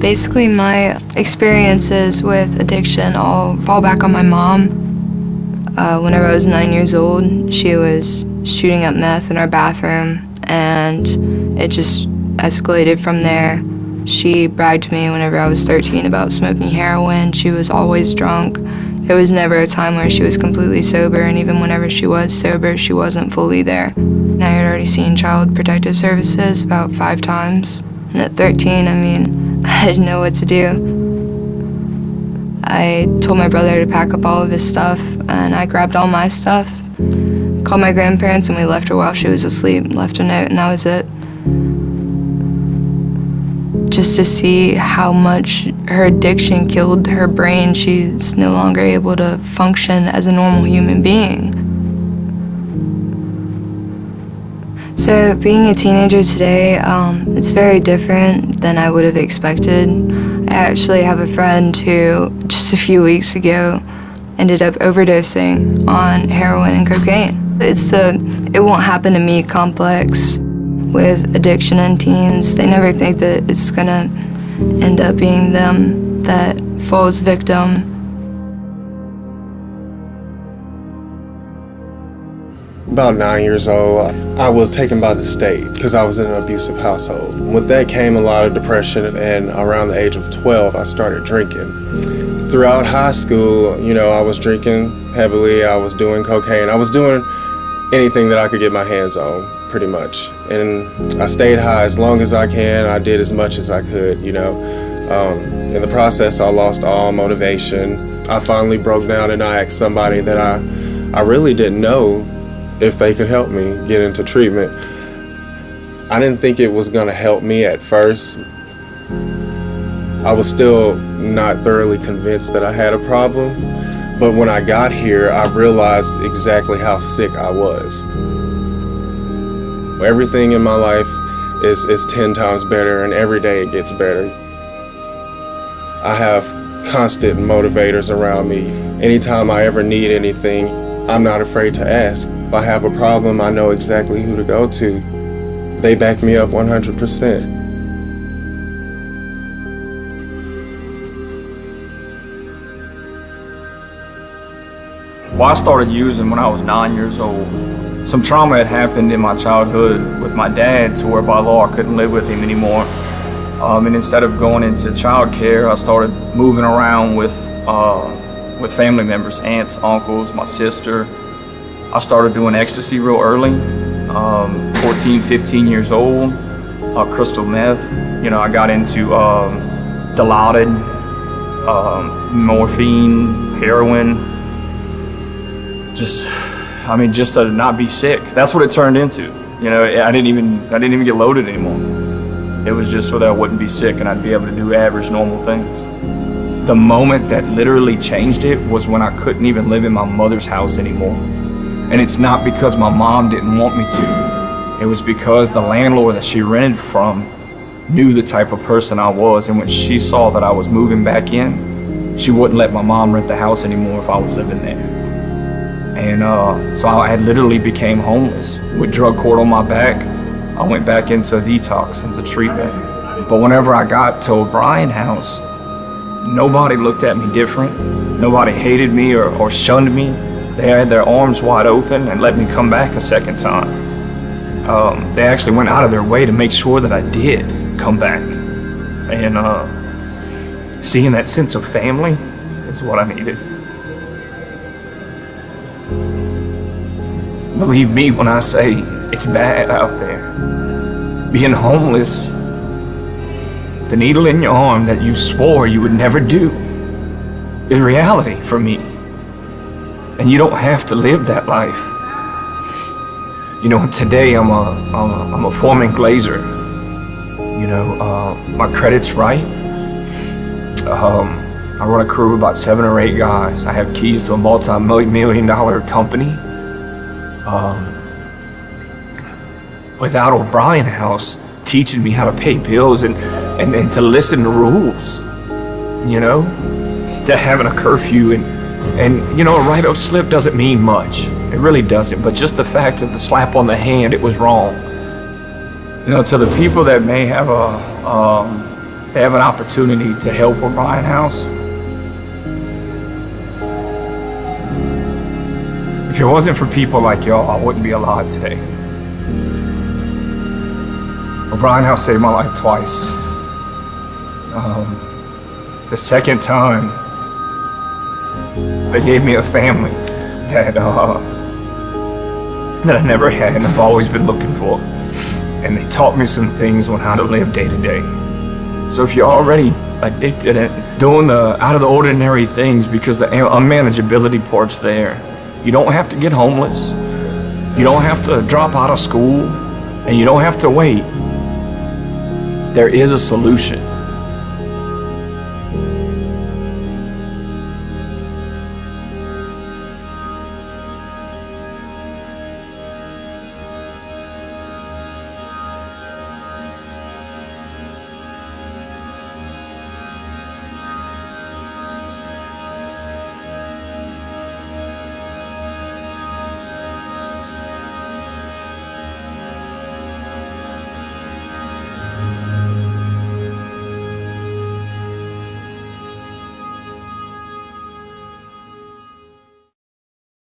Basically, my experiences with addiction all fall back on my mom. Whenever I was 9 years old, she was shooting up meth in our bathroom, and it just escalated from there. She bragged to me whenever I was 13 about smoking heroin. She was always drunk. There was never a time where she was completely sober, and even whenever she was sober, she wasn't fully there. And I had already seen Child Protective Services about 5 times. And at 13, I didn't know what to do. I told my brother to pack up all of his stuff, and I grabbed all my stuff, called my grandparents, and we left her while she was asleep, left a note, and that was it. Just to see how much her addiction killed her brain, she's no longer able to function as a normal human being. So being a teenager today, it's very different than I would have expected. I actually have a friend who just a few weeks ago ended up overdosing on heroin and cocaine. It's the "it won't happen to me" complex with addiction in teens. They never think that it's gonna end up being them that falls victim. About 9 years old, I was taken by the state because I was in an abusive household. With that came a lot of depression, and around the age of 12, I started drinking. Throughout high school, I was drinking heavily, I was doing cocaine, I was doing anything that I could get my hands on, pretty much. And I stayed high as long as I can. I did as much as I could, In the process, I lost all motivation. I finally broke down and I asked somebody that I really didn't know if they could help me get into treatment. I didn't think it was gonna help me at first. I was still not thoroughly convinced that I had a problem. But when I got here, I realized exactly how sick I was. Everything in my life is 10 times better, and every day it gets better. I have constant motivators around me. Anytime I ever need anything, I'm not afraid to ask. If I have a problem, I know exactly who to go to. They back me up 100%. Well, I started using when I was 9 years old. Some trauma had happened in my childhood with my dad to where by law I couldn't live with him anymore. And instead of going into child care, I started moving around with family members, aunts, uncles, my sister. I started doing ecstasy real early, 14, 15 years old, crystal meth. I got into Dilaudid, morphine, heroin. Just to not be sick. That's what it turned into. I didn't even get loaded anymore. It was just so that I wouldn't be sick and I'd be able to do average, normal things. The moment that literally changed it was when I couldn't even live in my mother's house anymore. And it's not because my mom didn't want me to. It was because the landlord that she rented from knew the type of person I was, and when she saw that I was moving back in, she wouldn't let my mom rent the house anymore if I was living there. And so I had literally became homeless. With drug court on my back, I went back into detox, into treatment. But whenever I got to O'Brien House, nobody looked at me different. Nobody hated me or shunned me. They had their arms wide open and let me come back a second time. They actually went out of their way to make sure that I did come back. And seeing that sense of family is what I needed. Believe me when I say it's bad out there. Being homeless, the needle in your arm that you swore you would never do is reality for me. And you don't have to live that life. Today I'm a foreman glazer. My credit's right. I run a crew of about 7 or 8 guys. I have keys to a multi-million-dollar company. Without O'Brien House teaching me how to pay bills and to listen to rules, to having a curfew and a write-up slip doesn't mean much. It really doesn't, but just the fact of the slap on the hand, it was wrong. To the people that may have have an opportunity to help O'Brien House. If it wasn't for people like y'all, I wouldn't be alive today. O'Brien House saved my life twice. The second time, they gave me a family that I never had and I've always been looking for. And they taught me some things on how to live day to day. So if you're already addicted and doing the out of the ordinary things because the unmanageability part's there, you don't have to get homeless. You don't have to drop out of school, and you don't have to wait. There is a solution.